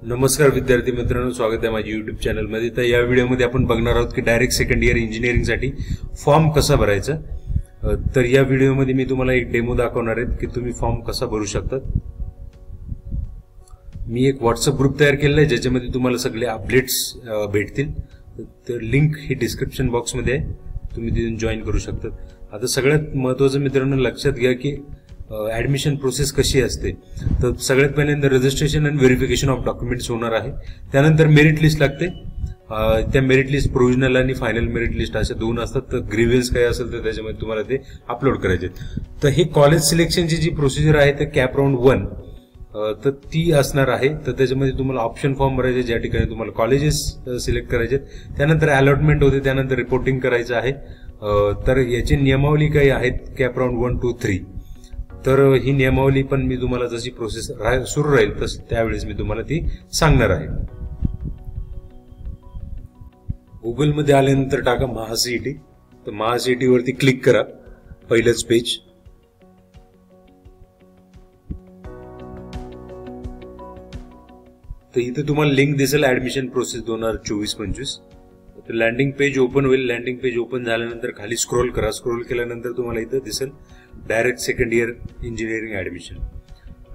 नमस्कार विद्यार्थी मित्रांनो, स्वागत आहे माझ्या युट्यूब चॅनलमध्ये। तर या व्हिडिओमध्ये आपण बघणार आहोत की डायरेक्ट सेकंड इयर इंजिनिअरिंगसाठी फॉर्म कसा भरायचा। तर या व्हिडिओमध्ये मी तुम्हाला एक डेमो दाखवणार आहे की तुम्ही फॉर्म कसा भरू शकता। मी एक व्हॉट्सअप ग्रुप तयार केलेला आहे ज्याच्यामध्ये तुम्हाला सगळे अपडेट्स भेटतील। तर लिंक ही डिस्क्रिप्शन बॉक्समध्ये आहे, तुम्ही तिथून जॉईन करू शकता। आता सगळ्यात महत्त्वाचं मित्रांनो लक्षात घ्या की ऍडमिशन प्रोसेस कशी असते। तर सगळ्यात पहिल्यांदा रजिस्ट्रेशन आणि व्हेरिफिकेशन ऑफ डॉक्युमेंट्स होणार आहे, त्यानंतर मेरिट लिस्ट लागते। त्या मेरिट लिस्ट प्रोव्हिजनल आणि फायनल मेरिट लिस्ट अशा दोन असतात। तर ग्रीव्हन्स काय असेल तर त्याच्यामध्ये तुम्हाला ते अपलोड करायचे। तर हे कॉलेज सिलेक्शनची जी प्रोसिजर आहे ते कॅप राऊंड 1 तर ती असणार आहे। तर त्याच्यामध्ये तुम्हाला ऑप्शन फॉर्म भरायचे, ज्या ठिकाणी तुम्हाला कॉलेजेस सिलेक्ट करायचे, त्यानंतर अलॉटमेंट होते, त्यानंतर रिपोर्टिंग करायचं आहे। तर याची नियमावली काही आहेत कॅप राऊंड 1, 2, 3। तर ही नियमावली पण मी तुम्हाला जशी प्रोसेस सुरू राहील तस त्यावेळेस मी तुम्हाला ती सांगणार आहे। गुगलमध्ये आल्यानंतर टाका महासीईटी। तर महासीईटी वरती क्लिक करा, पहिलंच पेज। तर इथे तुम्हाला लिंक दिसेल ऍडमिशन प्रोसेस 2024-25। तर लँडिंग पेज ओपन होईल। लँडिंग पेज ओपन झाल्यानंतर खाली स्क्रोल करा। स्क्रोल केल्यानंतर तुम्हाला इथं दिसेल direct second year engineering admission.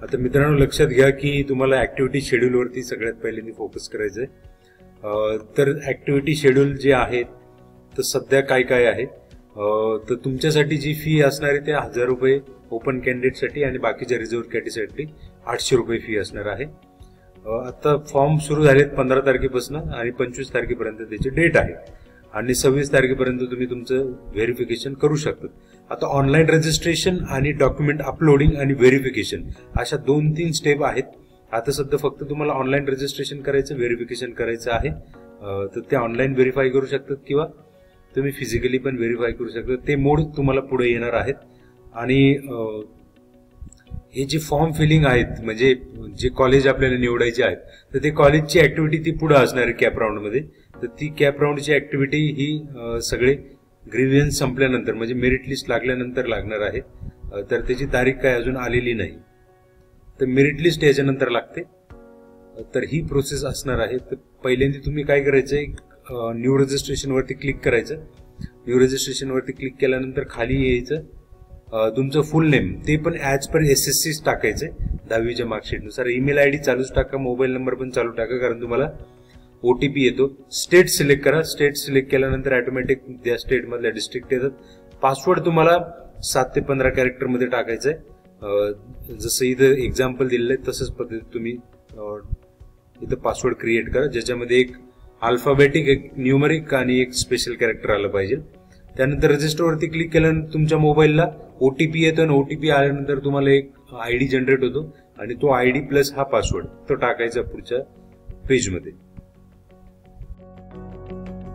आता मित्रांनो लक्षात घ्या की तुम्हाला ऍक्टिव्हिटी शेड्यूल वरती सगळ्यात पहिल्यांदा फोकस करायचंय। तर ऍक्टिव्हिटी शेड्यूल जे आहे तर सध्या काय काय आहे, तर तुमच्यासाठी जी फी असणार आहे ते 1000 रुपये ओपन कॅन्डिडेटसाठी आणि बाकीच्या रिझर्व्ह कॅटेगरीसाठी 800 रुपये फी असणार आहे। आता फॉर्म सुरू झालेत 15 तारखेपासून आणि 25 तारखेपर्यंत त्याची डेट आहे आणि 26 तारखेपर्यंत तुम्ही तुमचं व्हेरिफिकेशन करू शकता। आता ऑनलाईन रजिस्ट्रेशन आणि डॉक्युमेंट अपलोडिंग आणि व्हेरिफिकेशन अशा 2-3 स्टेप आहेत। आता सध्या फक्त तुम्हाला ऑनलाईन रजिस्ट्रेशन करायचं, व्हेरिफिकेशन करायचं आहे। तर ते ऑनलाईन व्हेरीफाय करू शकतात किंवा तुम्ही फिजिकली पण व्हेरीफाय करू शकता। ते मोड तुम्हाला पुढे येणार आहेत। आणि हे जे फॉर्म फिलिंग आहेत म्हणजे जे कॉलेज आपल्याला निवडायचे आहेत तर ते कॉलेजची ऍक्टिव्हिटी ती पुढे असणार आहे कॅप राऊंड मध्ये। तर ती कॅप राऊंडची ऍक्टिव्हिटी ही सगळे ग्रीव्हन्स संपल्यानंतर म्हणजे मेरिट लिस्ट लागल्यानंतर लागणार आहे। तर त्याची तारीख काय अजून आलेली नाही, तर मेरिट लिस्ट याच्यानंतर लागते। तर ही प्रोसेस असणार आहे। तर पहिल्यांदा तुम्ही काय करायचंय, न्यू रजिस्ट्रेशन वरती क्लिक करायचं। न्यू रजिस्ट्रेशन वरती क्लिक केल्यानंतर खाली यायचं, तुमचं फुल नेम ते पण ऍज पर SSC टाकायचंय 10वीच्या मार्कशीट नुसार। ईमेल आयडी चालूच टाका, मोबाईल नंबर पण चालू टाका, कारण तुम्हाला OTP येतो। स्टेट सिलेक्ट करा। स्टेट सिलेक्ट केल्यानंतर ऑटोमॅटिक त्या स्टेट मधल्या डिस्ट्रिक्ट येतात। पासवर्ड तुम्हाला 7 ते 15 कॅरेक्टर मध्ये टाकायचंय। जसं इथं एक्झाम्पल दिलेलं आहे तसंच पद्धतीत तुम्ही इथं पासवर्ड क्रिएट करा, ज्याच्यामध्ये एक अल्फाबेटिक, एक न्यूमरिक आणि एक स्पेशल कॅरेक्टर आलं पाहिजे। त्यानंतर रजिस्टर वरती क्लिक केल्यानंतर तुमच्या मोबाईलला OTP येतो आणि OTP आल्यानंतर तुम्हाला एक ID जनरेट होतो आणि तो ID प्लस हा पासवर्ड तो टाकायचा पुढच्या पेजमध्ये।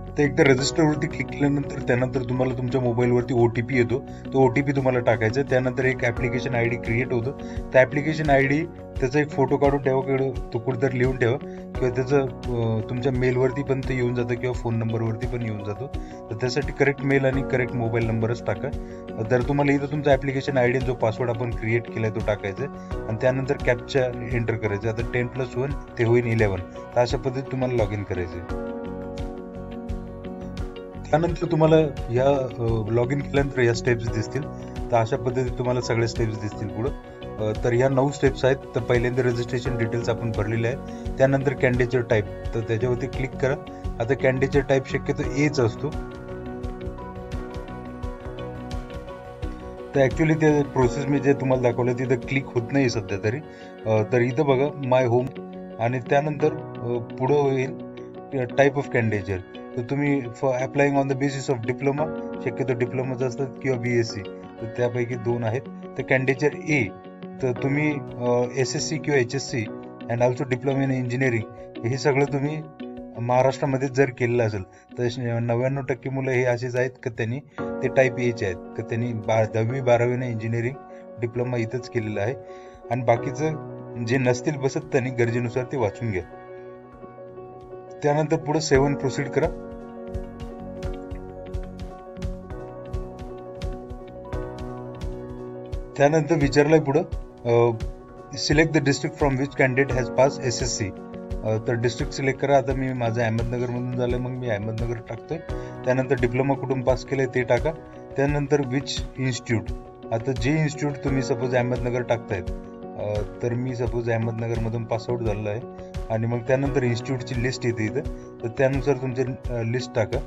तर एकदा रजिस्टर वरती क्लिक केल्यानंतर त्यानंतर तुम्हाला तुमच्या मोबाईलवरती OTP येतो, तो OTP तुम्हाला टाकायचा। त्यानंतर एक ऍप्लिकेशन ID क्रिएट होतो। त्या ऍप्लिकेशन ID त्याचा एक फोटो काढून ठेवा किंवा तो कुठेतरी लिहून ठेवा किंवा त्याचं तुमच्या मेलवरती पण ते येऊन जातं किंवा फोन नंबरवरती पण येऊन जातो। तर त्यासाठी करेक्ट मेल आणि करेक्ट मोबाईल नंबरच टाका। तर तुम्हाला इथं तुमचा ऍप्लिकेशन ID जो पासवर्ड आपण क्रिएट केलाय तो टाकायचा आणि त्यानंतर कॅप्चा एंटर करायचा। आता 10+1 ते होईल 11। तर अशा पद्धतीत तुम्हाला लॉग इन करायचंय। त्यानंतर तुम्हाला या लॉग इन केल्यानंतर या स्टेप्स दिसतील। तर अशा पद्धतीत तुम्हाला सगळे स्टेप्स दिसतील पुढे। तर या 9 स्टेप्स आहेत। तर पहिल्यांदा रजिस्ट्रेशन डिटेल्स आपण भरलेले आहे, त्यानंतर कॅन्डिडेट टाईप तर त्याच्यावरती क्लिक करा। आता कॅन्डिडेट टाईप शक्यतो Aच असतो। तर ऍक्च्युअली ते प्रोसेस मी जे तुम्हाला दाखवलं तिथं क्लिक होत नाही सध्या तरी। तर इथं बघा माय होम आणि त्यानंतर पुढे होईल टाईप ऑफ कॅन्डिडेट। तर तुम्ही for applying on the basis of diploma, शक्यतो डिप्लोमाच असतात किंवा BSc, तर त्यापैकी 2 आहेत। तर कॅन्डिडेट A तर तुम्ही SSC किंवा HSC and also diploma in engineering हे सगळं तुम्ही महाराष्ट्रामध्ये जर केलेलं असेल तर 99% मुलं हे असेच आहेत की त्यांनी ते टाईप Aचे आहेत की त्यांनी 10वी 12वी इंजिनिअरिंग डिप्लोमा इथंच केलेलं आहे आणि बाकीचं जे नसतील बसत त्यांनी गरजेनुसार ते वाचून घ्या। त्यानंतर पुढे 7 प्रोसीड करा। त्यानंतर विचारलंय पुढे select the district from which candidate has pass SSC तर डिस्ट्रिक्ट सिलेक्ट करा. आता मी माझं अहमदनगरमधून झालं, मग मी अहमदनगर टाकतोय. त्यानंतर डिप्लोमा कुठून पास केलंय ते टाका. त्यानंतर विच इन्स्टिट्यूट, आता जे इन्स्टिट्यूट तुम्ही सपोज अहमदनगर टाकतायत, तर मी सपोज अहमदनगरमधून पासआउट झालेलो आहे आणि मग त्यानंतर इन्स्टिट्यूटची लिस्ट येते इथं, तर त्यानुसार तुमचे लिस्ट टाका.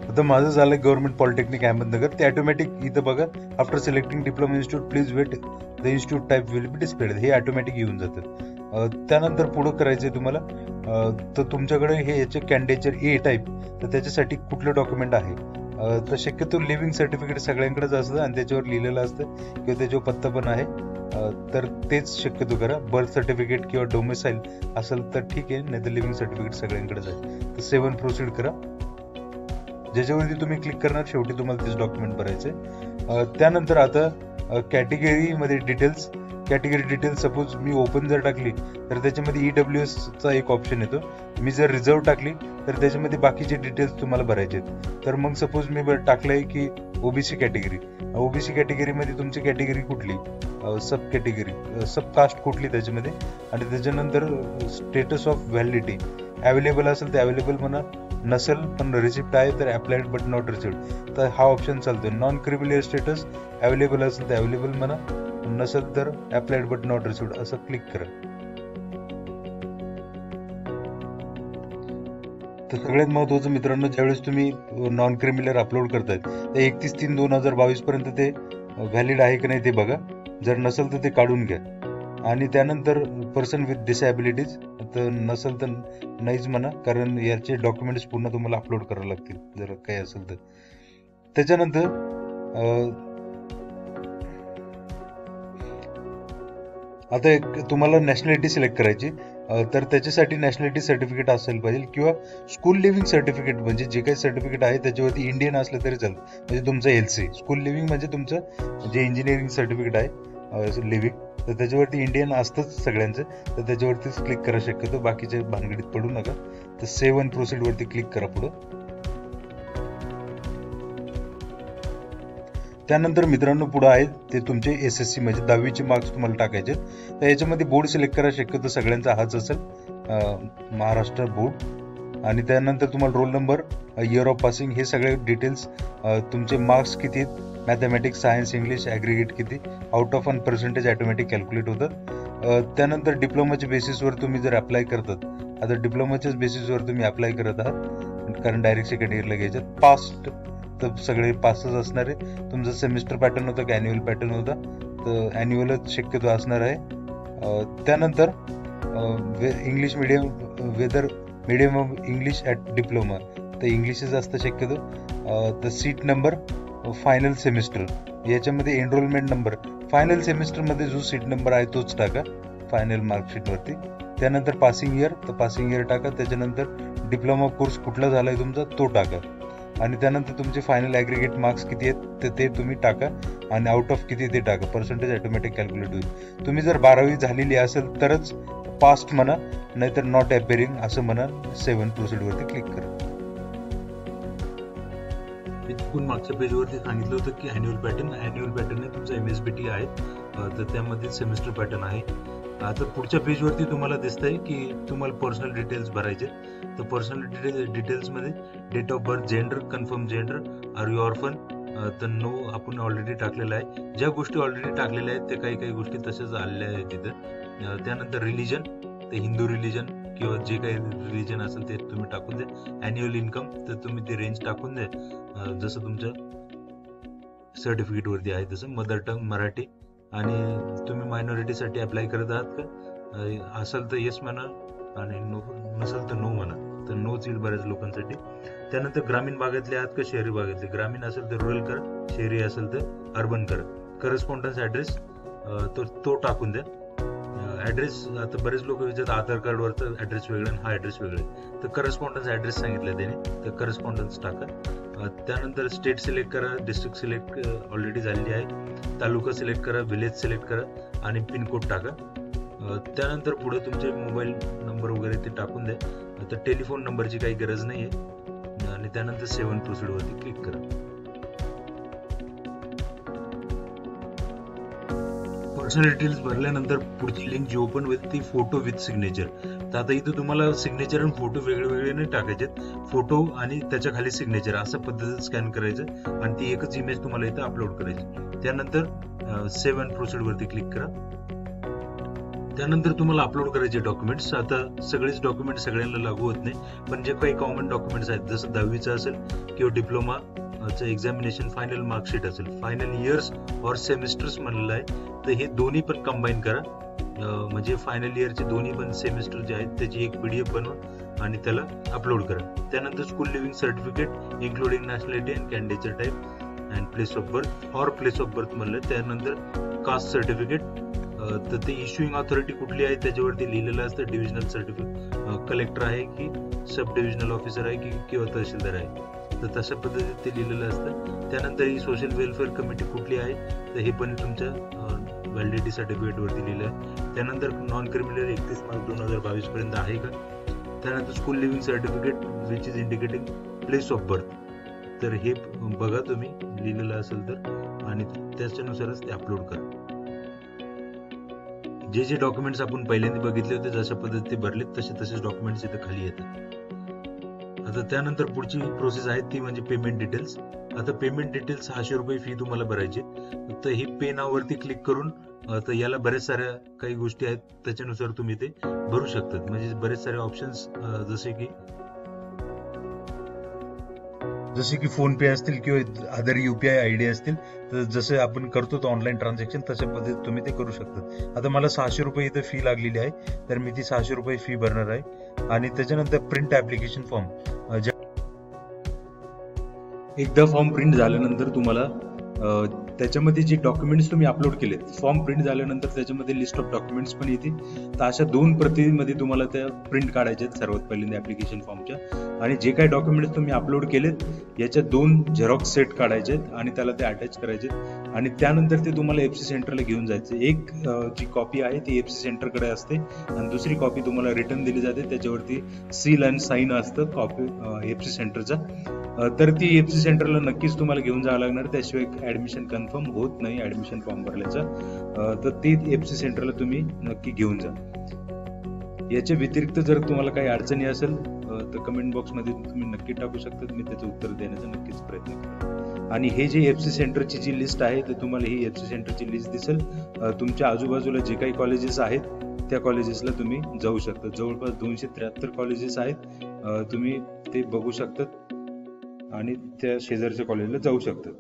आता माझं झालं गव्हर्नमेंट पॉलिटेक्निक अहमदनगर, ते ऑटोमॅटिक इथं बघा, after selecting diploma institute please wait the institute type will be displayed, हे ऑटोमॅटिक येऊन जातं. त्यानंतर पुढं करायचंय तुम्हाला, तर तुमच्याकडे हे याचे कॅन्डिडेचर ए टाईप, तर त्याच्यासाठी कुठलं डॉक्युमेंट आहे, तर शक्यतो लिव्हिंग सर्टिफिकेट सगळ्यांकडेच असतं आणि त्याच्यावर लिहिलेलं असतं किंवा त्याच्यावर पत्ता पण आहे, तर तेच शक्यतो करा. बर्थ सर्टिफिकेट किंवा डोमिसाईल असेल तर ठीक आहे, नाही तर लिव्हिंग सर्टिफिकेट सगळ्यांकडेच आहे. तर 7 प्रोसीड करा. ज्याच्यावरती तुम्ही क्लिक करणार शेवटी तुम्हाला तेच डॉक्युमेंट भरायचंय. त्यानंतर आता कॅटेगरीमध्ये डिटेल्स, कॅटेगरी डिटेल्स सपोज मी ओपन जर टाकली तर त्याच्यामध्ये EWS चा एक ऑप्शन येतो. मी जर रिझर्व टाकली तर त्याच्यामध्ये बाकीचे डिटेल्स तुम्हाला भरायचे आहेत. तर मग सपोज मी टाकलंय की ओबीसी कॅटेगरी, ओबीसी कॅटेगरीमध्ये तुमची कॅटेगरी कुठली, सब कॅटेगरी, सब कास्ट कुठली त्याच्यामध्ये, आणि त्याच्यानंतर स्टेटस ऑफ व्हॅलिडिटी अवेलेबल असेल तर अवेलेबल म्हणा, नसेल पण रिसिप्ट आहे तर अप्लाइड बट नॉट रिसिप्ट, तर हा ऑप्शन चालतोय. नॉन क्रिमिलियर स्टेटस अवेलेबल असेल तर अवेलेबल म्हणा, नसेल तर अप्लाइड बट नॉट रिसिप्ट असं क्लिक करा. तर सगळ्यात महत्वाचं मित्रांनो, ज्यावेळेस तुम्ही नॉन क्रिमिलियर अपलोड करताय तर 31/3/2022 पर्यंत ते व्हॅलिड आहे की नाही ते बघा. जर नसेल तर ते काढून घ्या. आणि त्यानंतर पर्सन विथ डिसॅबिलिटीज, तर नसेल तर नाहीच म्हणा, कारण याचे डॉक्युमेंट्स पुन्हा तुम्हाला अपलोड करावे लागतील जर काही असेल तर. त्याच्यानंतर आता तुम्हाला नॅशनॅलिटी सिलेक्ट करायची, तर त्याच्यासाठी नॅशनॅलिटी सर्टिफिकेट असेल पाहिजे किंवा स्कूल लिव्हिंग सर्टिफिकेट, म्हणजे जे काही सर्टिफिकेट आहे त्याच्यावरती इंडियन असलं तरी चालेल. म्हणजे तुमचं LC स्कूल लिव्हिंग म्हणजे तुमचं जे इंजिनिअरिंग सर्टिफिकेट आहे लिव्हिंग, तर त्याच्यावरती इंडियन असतंच सगळ्यांचं, तर त्याच्यावरतीच क्लिक करा शक्यतो, बाकीच्या भानगडीत पडू नका. तर 7 प्रोसीड वरती क्लिक करा पुढं. त्यानंतर मित्रांनो पुढे आहे ते तुमचे SSC म्हणजे 10वीचे मार्क्स तुम्हाला टाकायचे. तर याच्यामध्ये बोर्ड सिलेक्ट करा, शक्यतो सगळ्यांचा हाच असेल, महाराष्ट्र बोर्ड. आणि त्यानंतर तुम्हाला roll number, year of passing, हे सगळे डिटेल्स, तुमचे मार्क्स किती आहेत, मॅथमॅटिक्स, सायन्स, इंग्लिश, ॲग्रिगेट किती, out of 1 percentage automatic calculate होतात. त्यानंतर डिप्लोमाच्या बेसिसवर तुम्ही जर अप्लाय करतात, आता डिप्लोमाच्याच बेसिसवर तुम्ही अप्लाय करत आहात कारण डायरेक्ट सेकंड इयरला घ्यायच्यात, पास्ट तर सगळे पासच असणार आहे. तुमचा सेमिस्टर पॅटर्न होता की ॲन्युअल पॅटर्न होता, तर ॲन्युअलच शक्यतो असणार आहे. त्यानंतर English medium, whether medium of English at diploma, तर इंग्लिशच असतं शक्यतो. तर सीट नंबर, फायनल सेमिस्टर, याच्यामध्ये एनरोलमेंट नंबर, फायनल सेमिस्टरमध्ये जो सीट नंबर आहे तोच टाका फायनल मार्कशीटवरती. त्यानंतर पासिंग इयर, तर पासिंग इयर टाका. त्याच्यानंतर डिप्लोमा कोर्स कुठला झाला आहे तुमचा तो टाका. आणि त्यानंतर तुमचे फायनल ॲग्रिगेट मार्क्स किती आहेत तर ते तुम्ही टाका आणि आउट ऑफ किती ते टाका, पर्सेंटेज ऑटोमॅटिक कॅल्क्युलेट होईल. तुम्ही जर 12वी झालेली असेल तरच पास्ट म्हणा, नाहीतर नॉट अपेअरिंग असं म्हणा. 7 प्रोसीडवरती क्लिक करा. मी चुकून मागच्या पेजवरती सांगितलं होतं की ॲन्युअल पॅटर्न तुमचा MSBT आहे, तर त्यामध्ये सेमिस्टर पॅटर्न आहे. आता पुढच्या पेजवरती तुम्हाला दिसतंय की तुम्हाला पर्सनल डिटेल्स भरायचे. तर पर्सनल डिटेल्समध्ये date of birth, gender, confirm gender, are you orphan, तर नो आपण ऑलरेडी टाकलेलं आहे. ज्या गोष्टी ऑलरेडी टाकलेल्या आहेत ते काही गोष्टी तशाच आलेल्या आहेत तिथं. त्यानंतर रिलिजन, ते हिंदू रिलिजन किंवा जे काही रिलिजन असेल ते तुम्ही टाकून द्या. ॲन्युअल इन्कम, तर तुम्ही ते रेंज टाकून द्या जसं तुमच्या सर्टिफिकेटवरती आहे तसं. मदर टंग मराठी, आणि तुम्ही मायनॉरिटीसाठी अप्लाय करत आहात का, असेल तर येस म्हणा आणि नो नसेल तर नो म्हणा, तर नोच येईल बऱ्याच लोकांसाठी. त्यानंतर ग्रामीण भागातले आहात का शहरी भागातले, ग्रामीण असेल तर रुरल करा, शहरी असेल तर अर्बन करा. करस्पॉन्डन्स ॲड्रेस तो टाकून द्या. ॲड्रेस, आता बरेच लोक विचारतात आधार कार्डवरचा ॲड्रेस वेगळा आणि हा ॲड्रेस वेगळा आहे, तर करस्पॉन्डन्स ॲड्रेस सांगितलं त्याने, तर करस्पॉन्डन्स टाका. त्यानंतर स्टेट सिलेक्ट करा, डिस्ट्रिक्ट सिलेक्ट ऑलरेडी झालेली आहे, तालुका सिलेक्ट करा, विलेज सिलेक्ट करा आणि पिनकोड टाका. त्यानंतर पुढे तुमचे मोबाईल नंबर वगैरे ते टाकून द्या. तर टेलिफोन नंबरची काही गरज नाही आहे. आणि त्यानंतर 7 प्रोसीडवरती क्लिक करा. पर्सनल डिटेल्स भरल्यानंतर पुढची लिंक जी ओपन होईल ती फोटो विथ सिग्नेचर. तर आता इथं तुम्हाला सिग्नेचर आणि फोटो वेगळे वेगळे नाही टाकायचे, फोटो आणि त्याच्या खाली सिग्नेचर अशा पद्धतीने स्कॅन करायचं आणि ती एकच इमेज तुम्हाला इथं अपलोड करायची. त्यानंतर सेव्ह अँड प्रोसीड वरती क्लिक करा. त्यानंतर तुम्हाला अपलोड करायचे डॉक्युमेंट्स. आता सगळेच डॉक्युमेंट सगळ्यांना लागू होत नाही, पण जे काही कॉमन डॉक्युमेंट्स आहेत जसं 10वीचं असेल किंवा डिप्लोमा एक्झामिनेशन फायनल मार्कशीट असेल, फायनल इयर्स और सेमिस्टर्स म्हणलेलं आहे, तर हे दोन्ही पण कंबाईन करा. म्हणजे फायनल इयरचे दोन्ही पण सेमिस्टर जे आहेत त्याची एक PDF बनवा आणि त्याला अपलोड करा. त्यानंतर school living certificate including nationality and कॅन्डिडेचर type and place of birth और प्लेस ऑफ बर्थ म्हणलं. त्यानंतर कास्ट सर्टिफिकेट, तर ते इश्युइंग ऑथॉरिटी कुठली आहे त्याच्यावरती लिहिलेलं असतं. डिव्हिजनल सर्टिफिकेट कलेक्टर आहे की सब डिव्हिजनल ऑफिसर आहे की किंवा तहसीलदार आहे, तर तशा पद्धतीत ते लिहिलेलं असतं. त्यानंतर ही सोशल वेलफेअर कमिटी कुठली आहे तर हे पण तुमच्या व्हॅलिडिटी सर्टिफिकेट वरती लिहिलं आहे. त्यानंतर नॉन क्रिमिनल 31 मार्च 2022 पर्यंत आहे का. त्यानंतर school living certificate which is indicating place of birth, तर हे बघा तुम्ही लिहिलेलं असेल तर आणि त्याच्यानुसारच ते अपलोड करा. जे जे डॉक्युमेंट्स आपण पहिल्यांदा बघितले होते जशा पद्धतीने भरले तसेच डॉक्युमेंट्स इथे खाली येतात. आता त्यानंतर पुढची प्रोसेस आहे ती म्हणजे पेमेंट डिटेल्स. आता पेमेंट डिटेल्स 600 रुपये फी तुम्हाला भरायची. तर ही पे नाव वरती क्लिक करून तर याला बरेच साऱ्या काही गोष्टी आहेत त्याच्यानुसार तुम्ही ते भरू शकतात. म्हणजे बरेच सारे ऑप्शन्स जसे की फोन पे असतील किंवा अदर UPI ID असतील, तर जसे आपण करतो ऑनलाईन ट्रान्झॅक्शन तशा पद्धतीत तुम्ही ते करू शकता. आता मला 600 रुपये इथे फी लागलेली आहे, तर मी ती 600 रुपये फी भरणार आहे. आणि त्याच्यानंतर प्रिंट ऍप्लिकेशन फॉर्म. एकदा फॉर्म प्रिंट झाल्यानंतर तुम्हाला त्याच्यामध्ये जे डॉक्युमेंट्स तुम्ही अपलोड केलेत, फॉर्म प्रिंट झाल्यानंतर त्याच्यामध्ये लिस्ट ऑफ डॉक्युमेंट्स पण येते. तर अशा 2 प्रतीमध्ये तुम्हाला त्या प्रिंट काढायच्या आहेत सर्वात पहिल्यांदा ऍप्लिकेशन फॉर्मच्या. आणि जे काही डॉक्युमेंट्स तुम्ही अपलोड केलेत याच्या 2 झेरॉक्स सेट काढायचे आहेत आणि त्याला ते अटॅच करायचे. आणि त्यानंतर ते तुम्हाला FC सेंटरला घेऊन जायचं. एक जी कॉपी आहे ती FC सेंटरकडे असते आणि दुसरी कॉपी तुम्हाला रिटर्न दिली जाते, त्याच्यावरती सील अँड साईन असतं कॉपी FC सेंटरचा. तर ती FC सेंटरला नक्कीच तुम्हाला घेऊन जावं लागणार, त्याशिवाय ऍडमिशन कन्फर्म होत नाही ऍडमिशन फॉर्म भरल्याचा. तर ती FC सेंटरला तुम्ही नक्की घेऊन जा. याच्या व्यतिरिक्त जर तुम्हाला काही अडचणी असेल तर कमेंट बॉक्समध्ये तुम्ही नक्की टाकू शकता, मी त्याचं उत्तर देण्याचा नक्कीच प्रयत्न करेन. आणि हे जे FC सेंटरची जी लिस्ट आहे तर तुम्हाला ही FC सेंटरची लिस्ट दिसेल. तुमच्या आजूबाजूला जे काही कॉलेजेस आहेत त्या कॉलेजेसला तुम्ही जाऊ शकता. जवळपास 273 कॉलेजेस आहेत, तुम्ही ते बघू शकतात आणि त्या शेजारच्या कॉलेजला जाऊ शकतात.